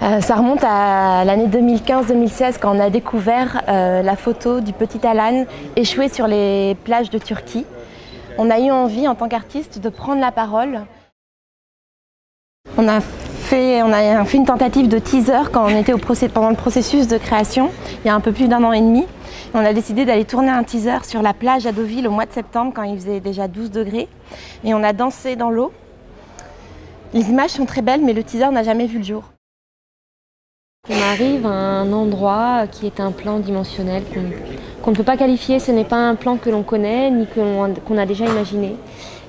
Ça remonte à l'année 2015-2016 quand on a découvert la photo du petit Alan échoué sur les plages de Turquie. On a eu envie en tant qu'artiste de prendre la parole. On a fait une tentative de teaser quand on était pendant le processus de création, il y a un peu plus d'1 an et demi. On a décidé d'aller tourner un teaser sur la plage à Deauville au mois de septembre quand il faisait déjà 12 degrés. Et on a dansé dans l'eau. Les images sont très belles mais le teaser n'a jamais vu le jour. On arrive à un endroit qui est un plan dimensionnel qu'on ne peut pas qualifier, ce n'est pas un plan que l'on connaît ni qu'on a déjà imaginé.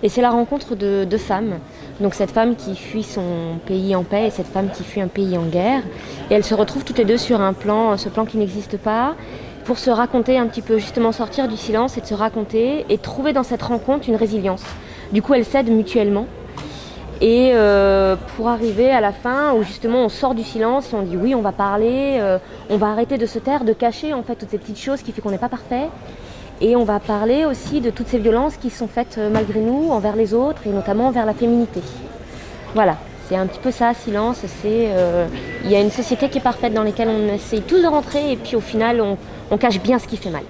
Et c'est la rencontre de deux femmes, donc cette femme qui fuit son pays en paix et cette femme qui fuit un pays en guerre. Et elles se retrouvent toutes les deux sur un plan, ce plan qui n'existe pas, pour se raconter un petit peu, justement sortir du silence et de se raconter et trouver dans cette rencontre une résilience. Du coup elles s'aident mutuellement. Et pour arriver à la fin où justement on sort du silence et on dit oui, on va parler, on va arrêter de se taire, de cacher en fait toutes ces petites choses qui font qu'on n'est pas parfait. Et on va parler aussi de toutes ces violences qui sont faites malgré nous envers les autres et notamment envers la féminité. Voilà, c'est un petit peu ça, silence, c'est il y a une société qui est parfaite dans laquelle on essaye tous de rentrer et puis au final on cache bien ce qui fait mal.